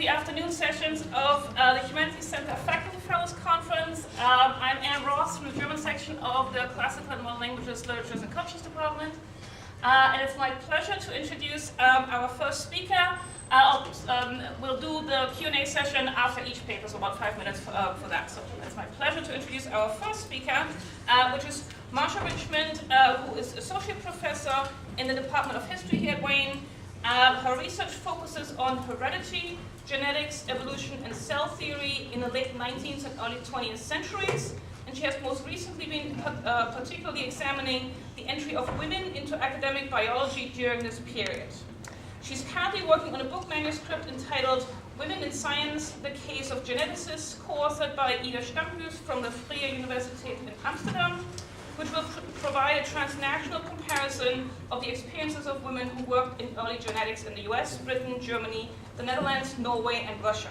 the afternoon sessions of the Humanities Center Faculty Fellows Conference. I'm Anne Ross from the German section of the Classical and Modern Languages, Literatures and Cultures Department. And it's my pleasure to introduce our first speaker. We'll do the Q&A session after each paper, so about 5 minutes for that. So it's my pleasure to introduce our first speaker, which is Marsha Richmond, who is Associate Professor in the Department of History here at Wayne. Her research focuses on heredity, genetics, evolution, and cell theory in the late 19th and early 20th centuries. And she has most recently been particularly examining the entry of women into academic biology during this period. She's currently working on a book manuscript entitled Women in Science, The Case of Geneticists, co-authored by Ida Stamphus from the Vrije Universiteit in Amsterdam, which will provide a transnational comparison of the experiences of women who worked in early genetics in the US, Britain, Germany, the Netherlands, Norway, and Russia.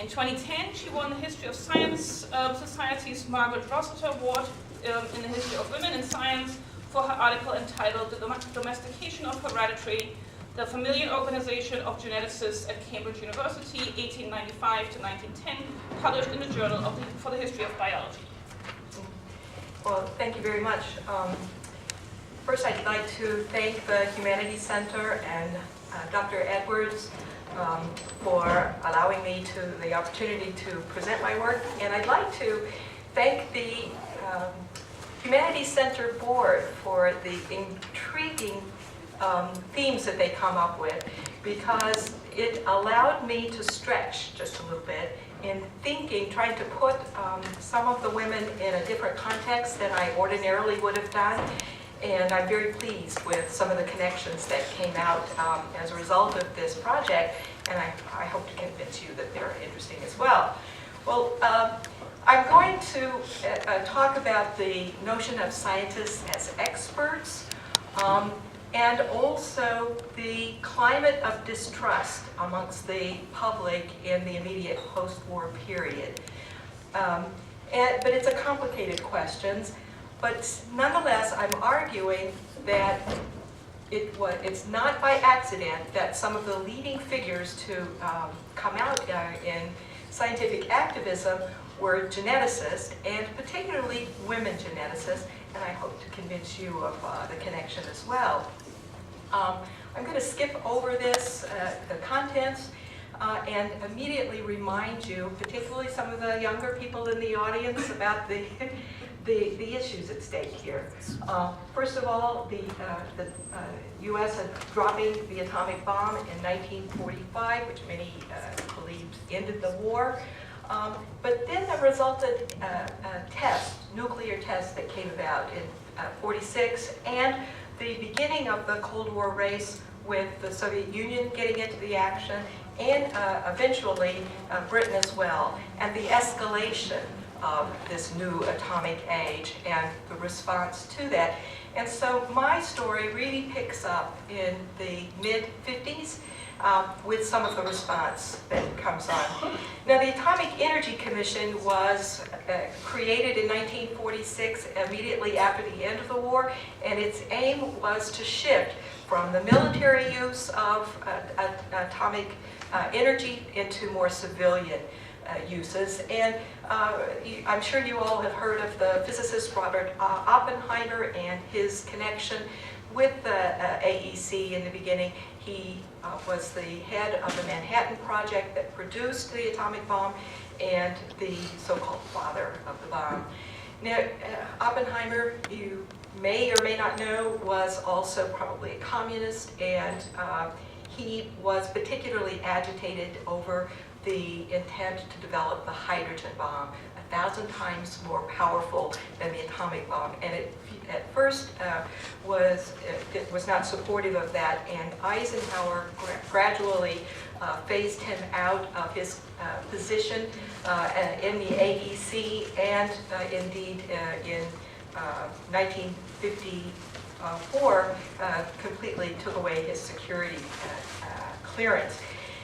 In 2010, she won the History of Science Society's Margaret Rossiter Award in the History of Women in Science for her article entitled The Domestication of Heredity, the Familial Organization of Geneticists at Cambridge University, 1895 to 1910, published in the Journal for the History of Biology. Well, thank you very much. First, I'd like to thank the Humanities Center and Dr. Edwards for allowing me the opportunity to present my work. And I'd like to thank the Humanities Center board for the intriguing themes that they come up with, because it allowed me to stretch just a little bit in thinking, trying to put some of the women in a different context than I ordinarily would have done. And I'm very pleased with some of the connections that came out as a result of this project, and I hope to convince you that they're interesting as well. Well, I'm going to talk about the notion of scientists as experts, and also the climate of distrust amongst the public in the immediate post-war period. But it's a complicated question. But nonetheless, I'm arguing that it's not by accident that some of the leading figures to come out in scientific activism were geneticists, and particularly women geneticists, and I hope to convince you of the connection as well. I'm going to skip over the contents, and immediately remind you, particularly some of the younger people in the audience, about the issues at stake here. First of all, the U.S. had dropping the atomic bomb in 1945, which many believed ended the war. But then there resulted a nuclear test that came about in 46, and the beginning of the Cold War race with the Soviet Union getting into the action, and eventually Britain as well, and the escalation of this new atomic age and the response to that. And so my story really picks up in the mid-50s with some of the response that comes on. Now, the Atomic Energy Commission was created in 1946, immediately after the end of the war, and its aim was to shift from the military use of atomic energy into more civilian uses. And I'm sure you all have heard of the physicist Robert Oppenheimer and his connection with the AEC in the beginning. He was the head of the Manhattan Project that produced the atomic bomb and the so-called father of the bomb. Now, Oppenheimer, you may or may not know, was also probably a communist, and he was particularly agitated over the intent to develop the hydrogen bomb, 1,000 times more powerful than the atomic bomb. And it at first was not supportive of that, and Eisenhower gradually phased him out of his position in the AEC, and indeed in 1954 completely took away his security clearance.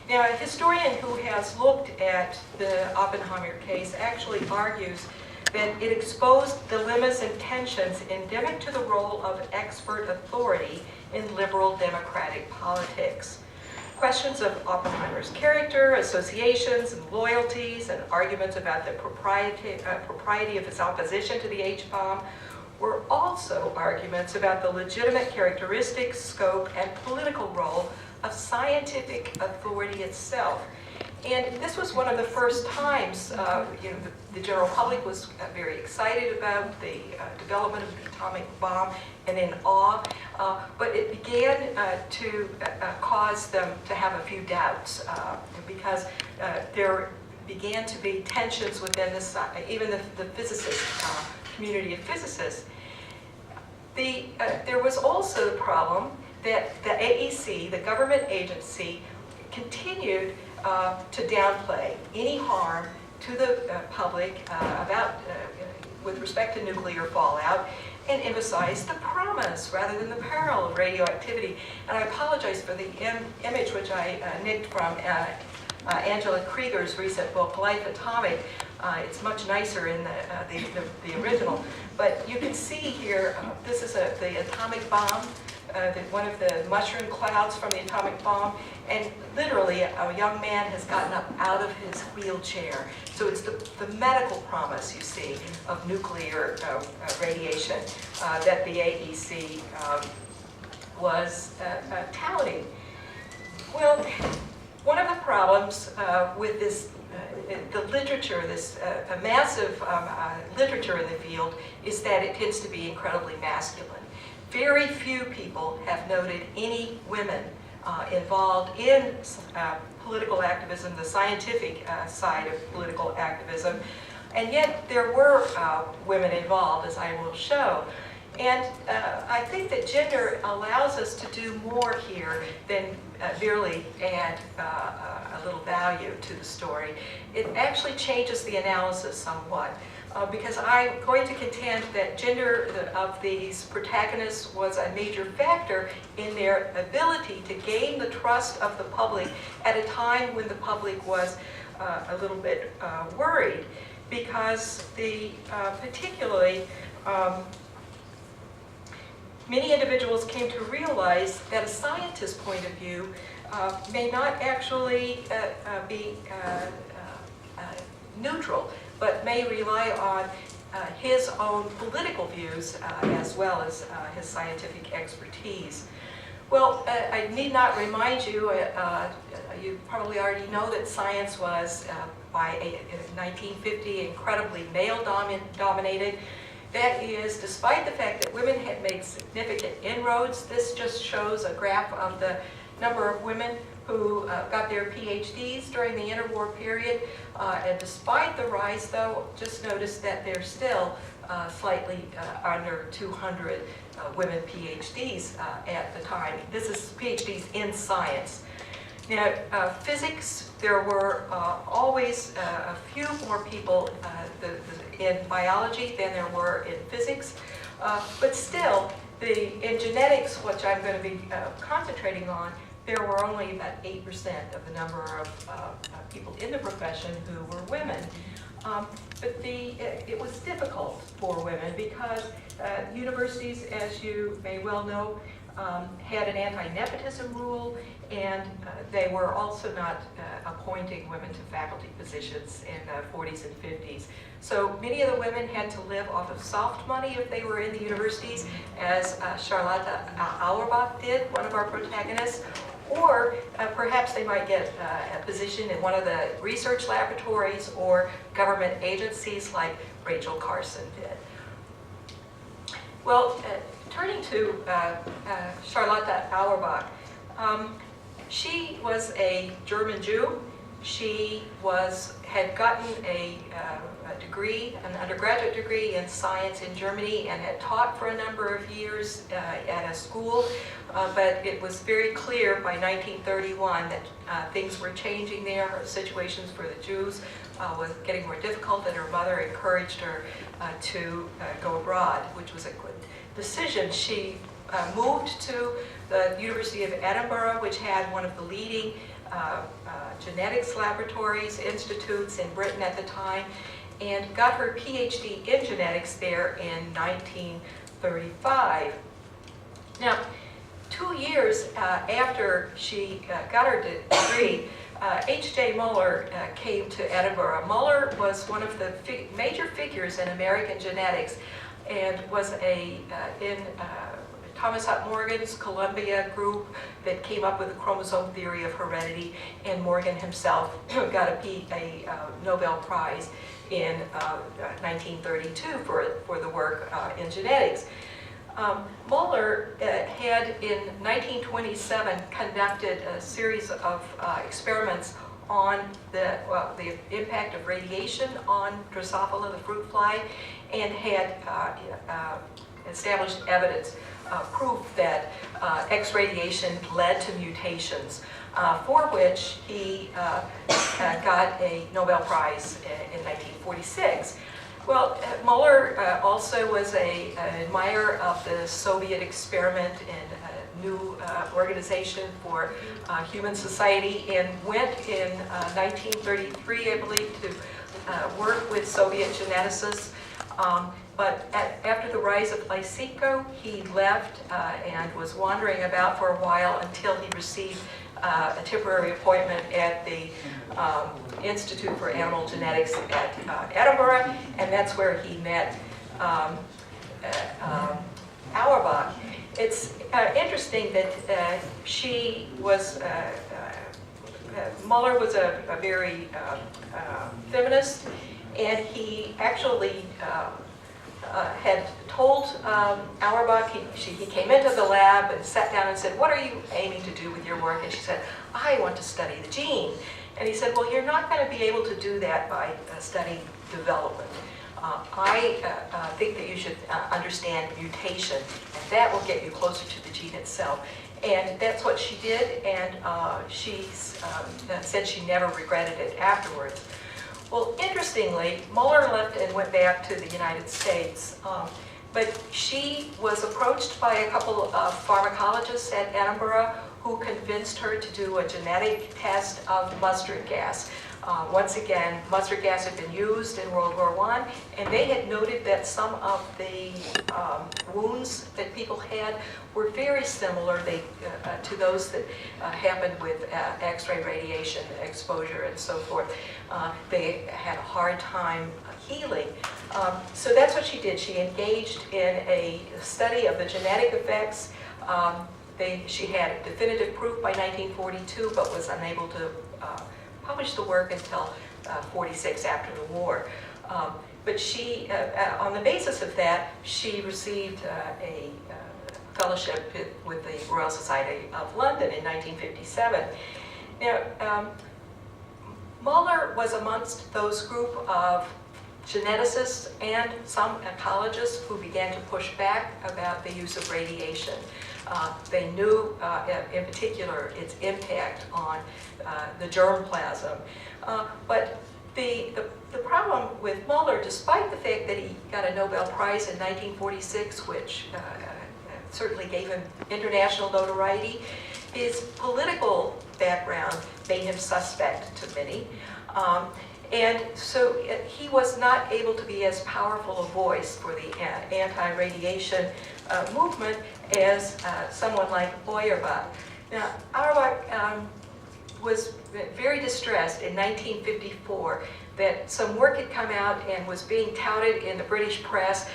Now, a historian who has looked at the Oppenheimer case actually argues that it exposed dilemmas and tensions endemic to the role of expert authority in liberal democratic politics. questions of Oppenheimer's character, associations, and loyalties, and arguments about the propriety of his opposition to the H-bomb were also arguments about the legitimate characteristics, scope, and political role of scientific authority itself. And this was one of the first times the general public was very excited about the development of the atomic bomb and in awe, but it began to cause them to have a few doubts because there began to be tensions within even the physicist community of physicists. There was also the problem that the AEC, the government agency, continued to downplay any harm to the public with respect to nuclear fallout, and emphasize the promise rather than the peril of radioactivity. And I apologize for the image which I nicked from Angela Krieger's recent book, Life Atomic. It's much nicer in the original. But you can see here, this is the atomic bomb, one of the mushroom clouds from the atomic bomb, and literally a young man has gotten up out of his wheelchair. So it's the medical promise, you see, of nuclear radiation that the AEC was touting. Well, one of the problems with this, the literature, this massive literature in the field, is that it tends to be incredibly masculine. Very few people have noted any women involved in political activism, the scientific side of political activism, and yet there were women involved, as I will show. And I think that gender allows us to do more here than merely add a little value to the story. It actually changes the analysis somewhat. Because I'm going to contend that gender of these protagonists was a major factor in their ability to gain the trust of the public at a time when the public was a little bit worried, because particularly many individuals came to realize that a scientist's point of view may not actually be neutral, but may rely on his own political views as well as his scientific expertise. Well, I need not remind you, you probably already know that science was, by 1950, incredibly male-dominated. That is, despite the fact that women had made significant inroads. This just shows a graph of the number of women who got their PhDs during the interwar period. And despite the rise, though, just notice that they're still slightly under 200 women PhDs at the time. This is PhDs in science. Now, physics, there were always a few more people in biology than there were in physics. But still, in genetics, which I'm going to be concentrating on, there were only about 8% of the number of people in the profession who were women. But it was difficult for women because universities, as you may well know, had an anti-nepotism rule, and they were also not appointing women to faculty positions in the 40s and 50s. So many of the women had to live off of soft money if they were in the universities, as Charlotta Auerbach did, one of our protagonists, or perhaps they might get a position in one of the research laboratories or government agencies like Rachel Carson did. Well, turning to Charlotta Auerbach, she was a German Jew. She had gotten a degree, an undergraduate degree in science in Germany, and had taught for a number of years at a school. But it was very clear by 1931 that things were changing there. Her situations for the Jews was getting more difficult, and her mother encouraged her to go abroad, which was a good decision. She moved to the University of Edinburgh, which had one of the leading genetics laboratories, institutes in Britain at the time, and got her PhD in genetics there in 1935. Now, 2 years after she got her degree, H.J. Muller came to Edinburgh. Muller was one of the major figures in American genetics and was in Thomas Hunt Morgan's Columbia group that came up with the chromosome theory of heredity, and Morgan himself got a Nobel Prize in 1932 for the work in genetics. Muller had in 1927 conducted a series of experiments on the impact of radiation on Drosophila, the fruit fly, and had established evidence, proof that X-radiation led to mutations, for which he got a Nobel Prize in 1946. Well, Muller also was an admirer of the Soviet experiment and a new organization for human society, and went in 1933, I believe, to work with Soviet geneticists. But after the rise of Lysenko, he left and was wandering about for a while until he received a temporary appointment at the Institute for Animal Genetics at Edinburgh, and that's where he met Auerbach. It's interesting that she was, Muller was a very feminist, and he actually had told Auerbach, he came into the lab and sat down and said, "What are you aiming to do with your work?" And she said, "I want to study the gene." And he said, "Well, you're not going to be able to do that by studying development. I think that you should understand mutation, and that will get you closer to the gene itself." And that's what she did, and she said she never regretted it afterwards. Well, interestingly, Muller left and went back to the United States, but she was approached by a couple of pharmacologists at Edinburgh who convinced her to do a genetic test of mustard gas. Once again, mustard gas had been used in World War I, and they had noted that some of the wounds that people had were very similar to those that happened with X-ray radiation exposure and so forth. They had a hard time healing. So that's what she did. She engaged in a study of the genetic effects. She had definitive proof by 1942, but was unable to publish the work until 46, after the war. But she, on the basis of that, she received a fellowship with the Royal Society of London in 1957. Now, Muller was amongst those group of geneticists and some ecologists who began to push back about the use of radiation. They knew, in particular, its impact on the germplasm. But the problem with Muller, despite the fact that he got a Nobel Prize in 1946, which certainly gave him international notoriety, his political background made him suspect to many. And so he was not able to be as powerful a voice for the anti-radiation movement as someone like Auerbach. Now, Auerbach was very distressed in 1954 that some work had come out and was being touted in the British press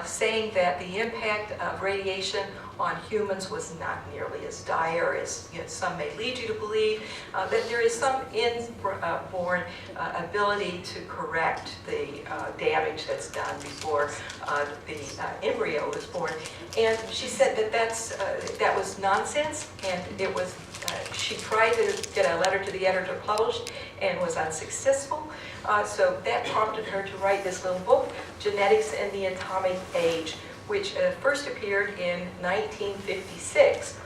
saying that the impact of radiation on humans was not nearly as dire as some may lead you to believe, that there is some inborn ability to correct the damage that's done before the embryo is born. And she said that that was nonsense, and it was she tried to get a letter to the editor published and was unsuccessful. So that prompted her to write this little book, Genetics in the Atomic Age, which first appeared in 1956.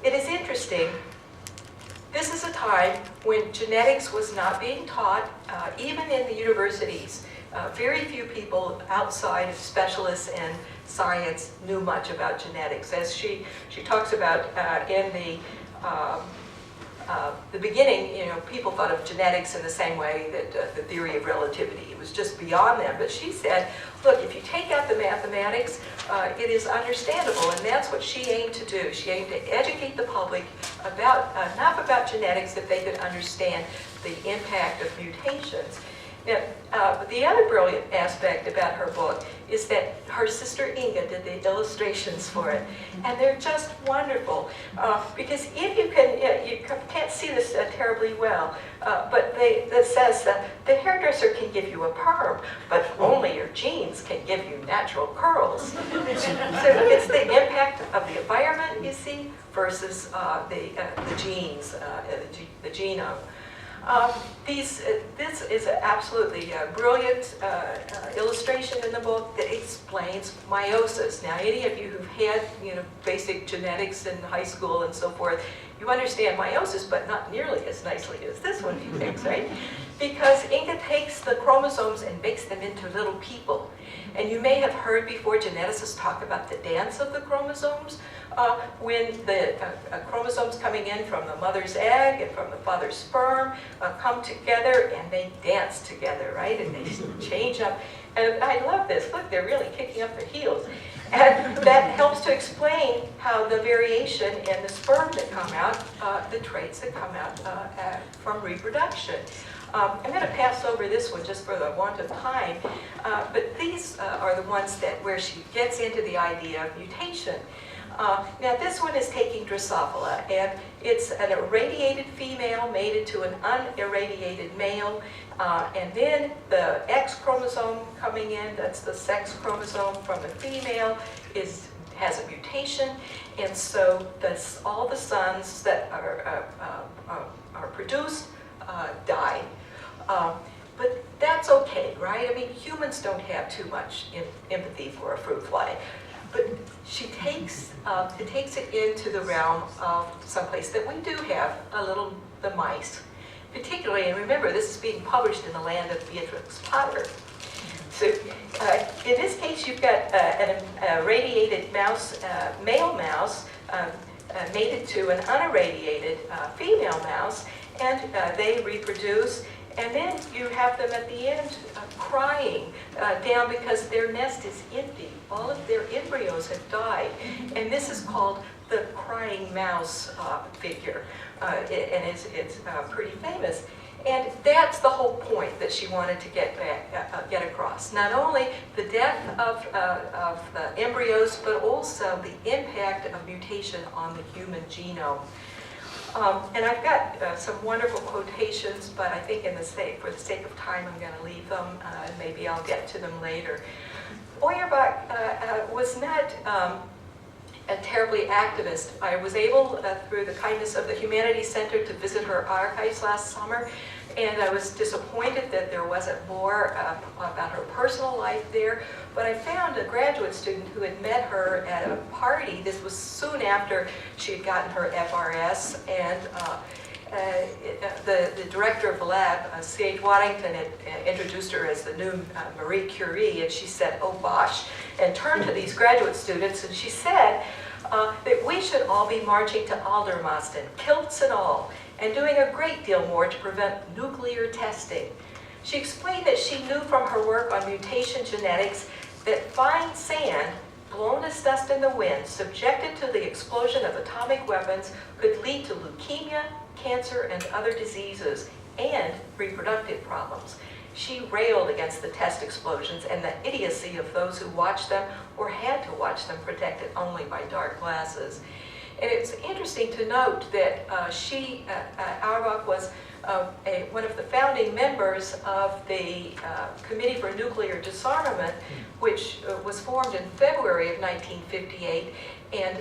It is interesting. This is a time when genetics was not being taught, even in the universities. Very few people outside of specialists in science knew much about genetics. As she talks about in the the beginning, people thought of genetics in the same way that the theory of relativity. It was just beyond them. But she said, look, if you take out the mathematics, it is understandable, and that's what she aimed to do. She aimed to educate the public about enough about genetics that they could understand the impact of mutations. Now, the other brilliant aspect about her book is that her sister Inga did the illustrations for it, and they're just wonderful. Because if you can't see this terribly well, but it says the hairdresser can give you a perm, but only your genes can give you natural curls. So it's the impact of the environment, you see, versus the genes, the genome. This is an absolutely brilliant illustration in the book that explains meiosis. Now, any of you who've had basic genetics in high school and so forth, you understand meiosis, but not nearly as nicely as this one depicts, right? Because Inga takes the chromosomes and makes them into little people. And you may have heard before geneticists talk about the dance of the chromosomes. When the chromosomes coming in from the mother's egg and from the father's sperm come together and they dance together, right? And they change up. And I love this. Look, they're really kicking up their heels. And that helps to explain how the variation in the sperm that come out, the traits that come out from reproduction. I'm going to pass over this one just for the want of time, but these are the ones where she gets into the idea of mutation. Now this one is taking Drosophila, and it's an irradiated female mated to an unirradiated male, and then the X chromosome coming in, that's the sex chromosome from the female, has a mutation, and so all the sons that are produced die. But that's okay, right? I mean, humans don't have too much empathy for a fruit fly. But she takes it into the realm of someplace that we do have the mice. Particularly, and remember, this is being published in the land of Beatrix Potter. So in this case, you've got an irradiated mouse, male mouse, mated to an unirradiated female mouse, and they reproduce. And then you have them at the end crying down because their nest is empty. All of their embryos have died. And this is called the crying mouse figure. And it's pretty famous. And that's the whole point that she wanted to get across. Not only the death of the embryos, but also the impact of mutation on the human genome. And I've got some wonderful quotations, but I think for the sake of time, I'm going to leave them, and maybe I'll get to them later. Feuerbach was not a terribly activist. I was able, through the kindness of the Humanities Center, to visit her archives last summer, and I was disappointed that there wasn't more about her personal life there. But I found a graduate student who had met her at a party. This was soon after she had gotten her FRS, and the director of the lab, C.H. Waddington, had introduced her as the new Marie Curie, and she said, "Oh, bosh," and turned to these graduate students, and she said that we should all be marching to Aldermaston, kilts and all, and doing a great deal more to prevent nuclear testing. She explained that she knew from her work on mutation genetics that fine sand, blown as dust in the wind, subjected to the explosion of atomic weapons, could lead to leukemia, cancer, and other diseases, and reproductive problems. She railed against the test explosions and the idiocy of those who watched them or had to watch them protected only by dark glasses. And it's interesting to note that Auerbach was one of the founding members of the Committee for Nuclear Disarmament, which was formed in February of 1958. And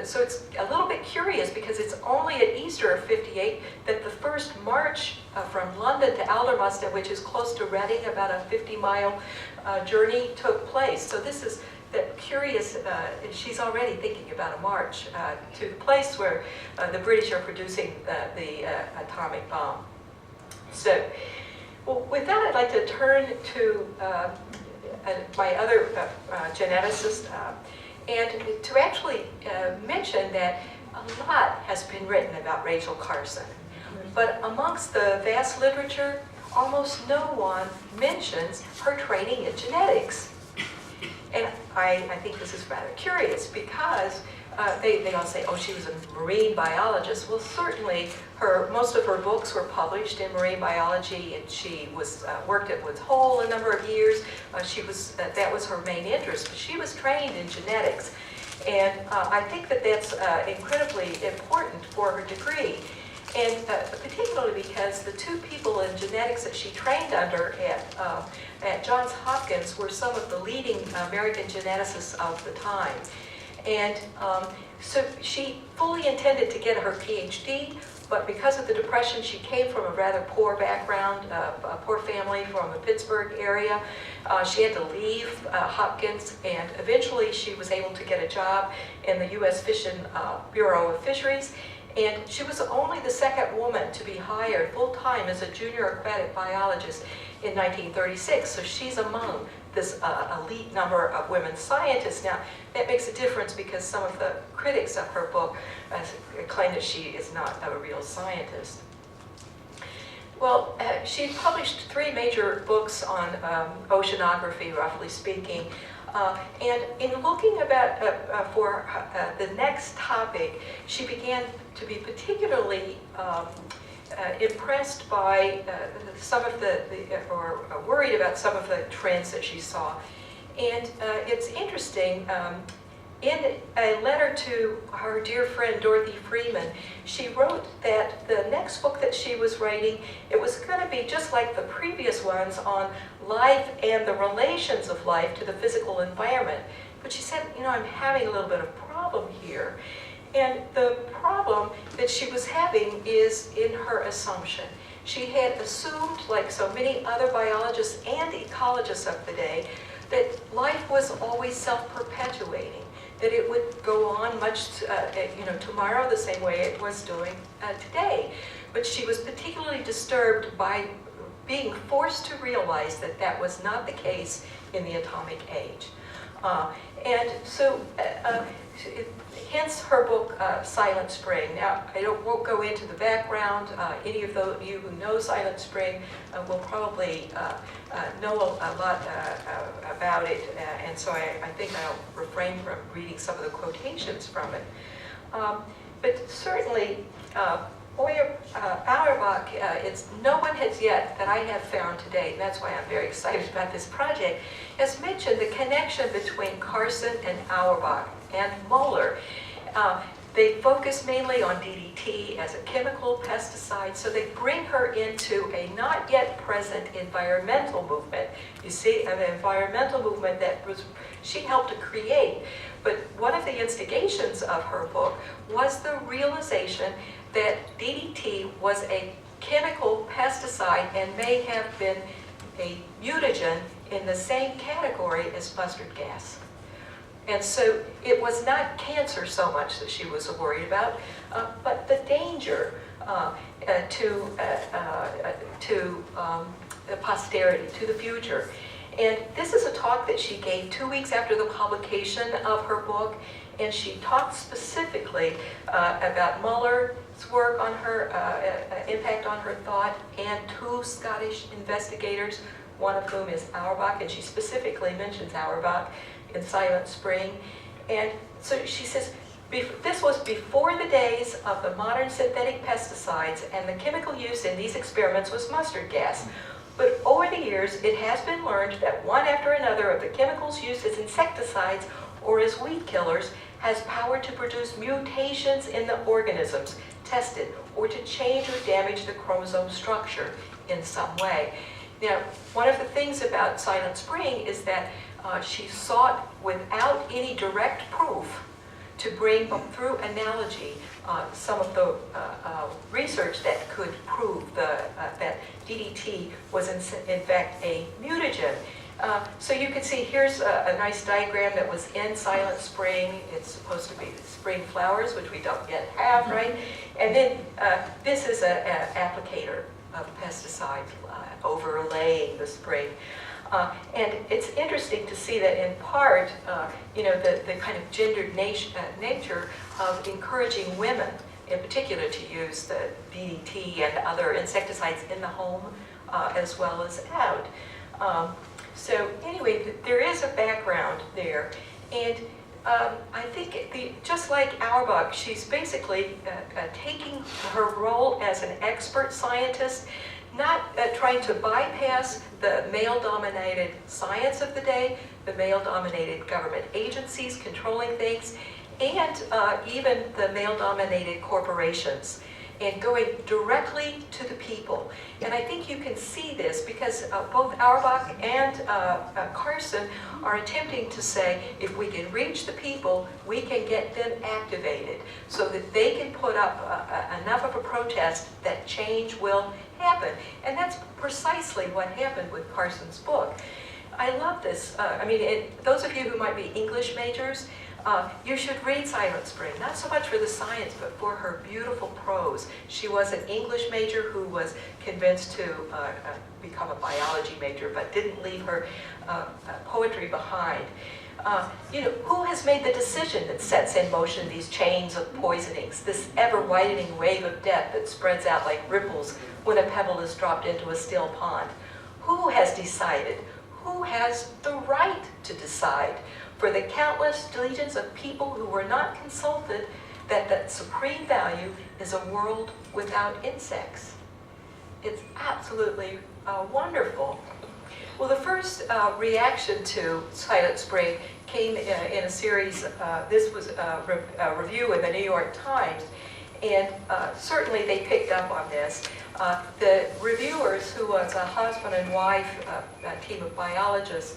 so it's a little bit curious because it's only at Easter of '58 that the first march from London to Aldermaston, which is close to Reading, about a 50-mile journey, took place. So this is that curious, she's already thinking about a march to the place where the British are producing the atomic bomb. So, well, with that, I'd like to turn to my other geneticist, and to actually mention that a lot has been written about Rachel Carson. But amongst the vast literature, almost no one mentions her training in genetics. And I think this is rather curious because they all say, oh, she was a marine biologist. Well, certainly most of her books were published in marine biology, and she was worked at Woods Hole a number of years. That was her main interest. But she was trained in genetics, and I think that that's incredibly important for her degree. And particularly because the two people in genetics that she trained under at Johns Hopkins were some of the leading American geneticists of the time. And so she fully intended to get her PhD, but because of the Depression, she came from a rather poor background, a poor family from the Pittsburgh area. She had to leave Hopkins, and eventually she was able to get a job in the U.S. Bureau of Fisheries. And she was only the second woman to be hired full-time as a junior aquatic biologist in 1936. So she's among this elite number of women scientists. Now, that makes a difference because some of the critics of her book claim that she is not a real scientist. Well, she published 3 major books on oceanography, roughly speaking. And in looking for the next topic, she began to be particularly impressed by some of or worried about some of the trends that she saw. And it's interesting, in a letter to her dear friend Dorothy Freeman, she wrote that the next book that she was writing, it was going to be just like the previous ones on life and the relations of life to the physical environment. But she said, you know, I'm having a little bit of problem here. And the problem that she was having is in her assumption. She had assumed, like so many other biologists and ecologists of the day, that life was always self-perpetuating, that it would go on tomorrow the same way it was doing today. But she was particularly disturbed by being forced to realize that that was not the case in the atomic age. And so, hence her book, Silent Spring. Now, won't go into the background. Any of you who know Silent Spring will probably know a lot about it, and so I think I'll refrain from reading some of the quotations from it. But certainly, Auerbach, no one has yet, that I have found today, and that's why I'm very excited about this project, has mentioned the connection between Carson and Auerbach and Muller. They focus mainly on DDT as a chemical pesticide, so they bring her into a not yet present environmental movement. You see, an environmental movement that she helped to create. But one of the instigations of her book was the realization that DDT was a chemical pesticide and may have been a mutagen in the same category as mustard gas. And so it was not cancer so much that she was worried about, but the danger to the posterity, to the future. And this is a talk that she gave 2 weeks after the publication of her book, and she talked specifically about Muller's work on her, impact on her thought, and 2 Scottish investigators, one of whom is Auerbach, and she specifically mentions Auerbach in Silent Spring. And so she says, this was before the days of the modern synthetic pesticides, and the chemical use in these experiments was mustard gas. But over the years, it has been learned that one after another of the chemicals used as insecticides or as weed killers has power to produce mutations in the organisms tested, or to change or damage the chromosome structure in some way. Now, one of the things about Silent Spring is that she sought, without any direct proof, to bring through analogy some of the research that could prove that DDT was in fact a mutagen. So you can see here's a nice diagram that was in Silent Spring. It's supposed to be spring flowers, which we don't yet have, right? And then this is an applicator of pesticides overlaying the spring. And it's interesting to see that in part, the kind of gendered nature of encouraging women in particular to use the DDT and other insecticides in the home as well as out. So anyway, there is a background there. And I think just like Auerbach, she's basically taking her role as an expert scientist, not trying to bypass the male-dominated science of the day, the male-dominated government agencies controlling things, and even the male-dominated corporations, and going directly to the people. And I think you can see this because both Auerbach and Carson are attempting to say, if we can reach the people, we can get them activated so that they can put up enough of a protest that change will happen. And that's precisely what happened with Carson's book. I love this. I mean, those of you who might be English majors, you should read Silent Spring, not so much for the science, but for her beautiful prose. She was an English major who was convinced to become a biology major, but didn't leave her poetry behind. Who has made the decision that sets in motion these chains of poisonings, this ever-widening wave of death that spreads out like ripples when a pebble is dropped into a still pond? Who has decided? Who has the right to decide? For the countless legions of people who were not consulted, that supreme value is a world without insects. It's absolutely wonderful. Well, the first reaction to Silent Spring came in a series, this was a review in the New York Times, and certainly they picked up on this. The reviewers, who was a husband and wife team of biologists,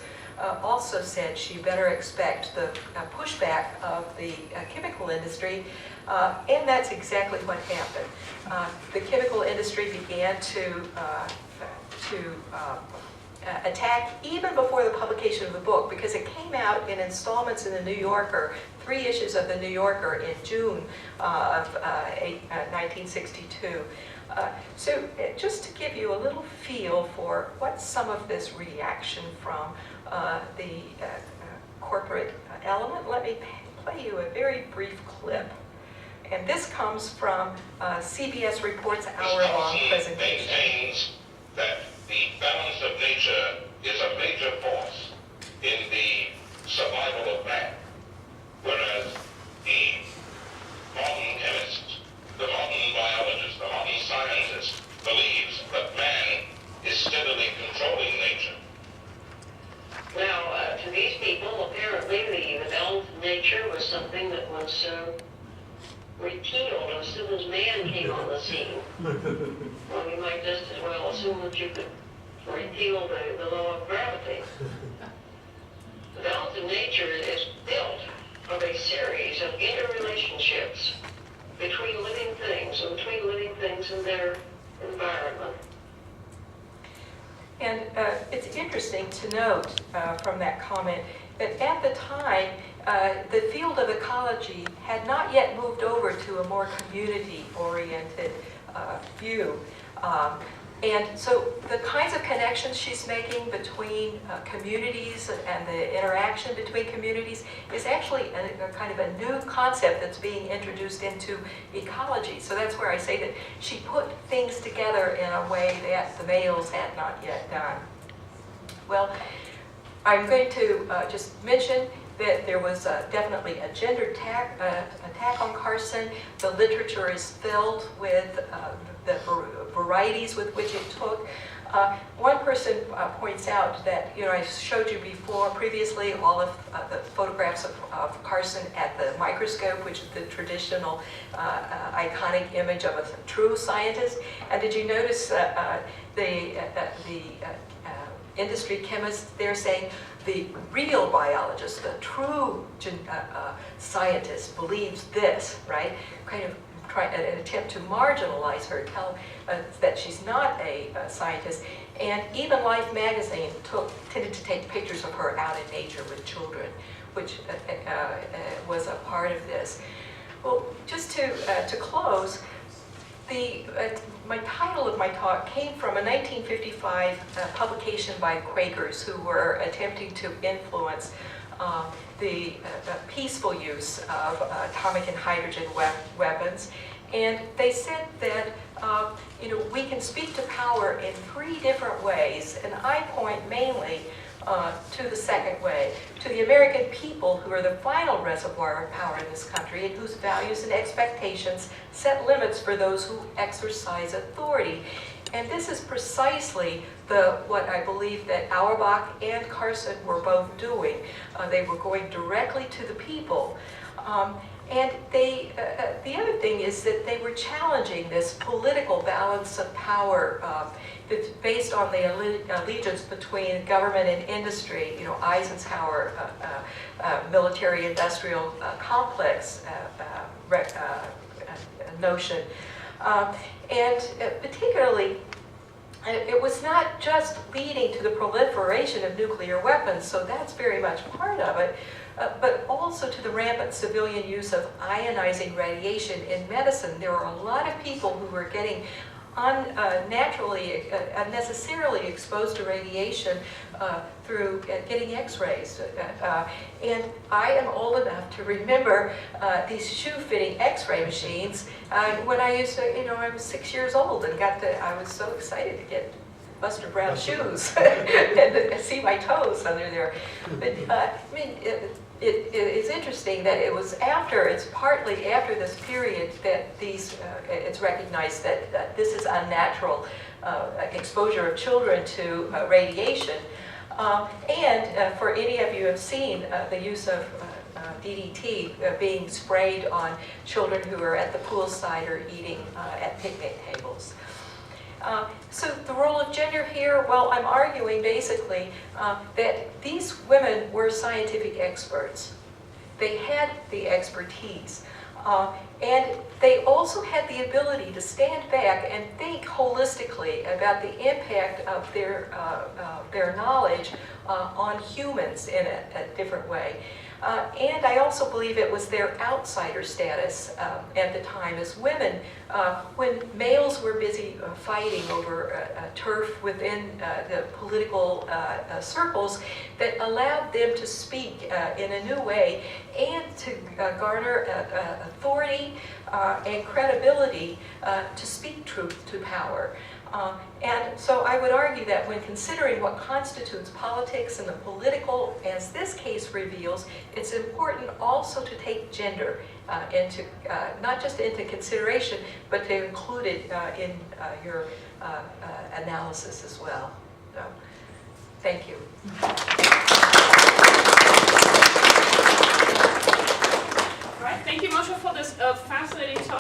also said she better expect the pushback of the chemical industry, and that's exactly what happened. The chemical industry began to attack even before the publication of the book, because it came out in installments in the New Yorker, 3 issues of the New Yorker in June of 1962. So just to give you a little feel for what some of this reaction from the corporate element, let me play you a very brief clip. And this comes from CBS Report's hour-long presentation. Maintains that the balance of nature is a major force in the survival of man, whereas the modern chemist, the modern biologist, the modern scientist believes that man is steadily controlling nature. Now, to these people, apparently the balance of nature was something that was repealed as soon as man came on the scene. Well, you might just as well assume that you could repeal the law of gravity. The balance of nature is built of a series of interrelationships between living things and between living things and their environment. And it's interesting to note from that comment that at the time, the field of ecology had not yet moved over to a more community-oriented view. And so the kinds of connections she's making between communities and the interaction between communities is actually a kind of a new concept that's being introduced into ecology. So that's where I say that she put things together in a way that the males had not yet done. Well, I'm going to just mention that there was definitely a gender attack on Carson. The literature is filled with the varieties with which it took. One person points out that, I showed you previously, all of the photographs of Carson at the microscope, which is the traditional iconic image of a true scientist. And did you notice the industry chemists, they're saying the real biologist, the true scientist believes this, right? Kind of an attempt to marginalize her, tell that she's not a scientist. And even Life magazine tended to take pictures of her out in nature with children, which was a part of this. Well, just to close, my title of my talk came from a 1955 publication by Quakers who were attempting to influence the peaceful use of atomic and hydrogen weapons. And they said that we can speak to power in 3 different ways, and I point mainly to the second way, to the American people who are the final reservoir of power in this country and whose values and expectations set limits for those who exercise authority. And this is precisely what I believe that Auerbach and Carson were both doing. They were going directly to the people. And the other thing is that they were challenging this political balance of power that's based on the allegiance between government and industry, Eisenhower military-industrial complex notion. And particularly, it was not just leading to the proliferation of nuclear weapons, so that's very much part of it, but also to the rampant civilian use of ionizing radiation in medicine. There were a lot of people who were getting unnecessarily exposed to radiation through getting x-rays. And I am old enough to remember these shoe-fitting x-ray machines when I used to, I was 6 years old and I was so excited to get Buster Brown shoes and see my toes under there. But it is interesting that it's partly after this period that it's recognized that this is unnatural exposure of children to radiation. And for any of you who have seen the use of DDT being sprayed on children who are at the poolside or eating at picnic tables. So the role of gender here, well, I'm arguing basically that these women were scientific experts. They had the expertise. And they also had the ability to stand back and think holistically about the impact of their knowledge on humans in a different way. And I also believe it was their outsider status at the time as women. When males were busy fighting over turf within the political circles, that allowed them to speak in a new way and to garner authority and credibility to speak truth to power. And so I would argue that when considering what constitutes politics and the political, as this case reveals, it's important also to take gender into, not just into consideration, but to include it in your analysis as well. So, thank you. All right, thank you, Marsha, for this fascinating talk.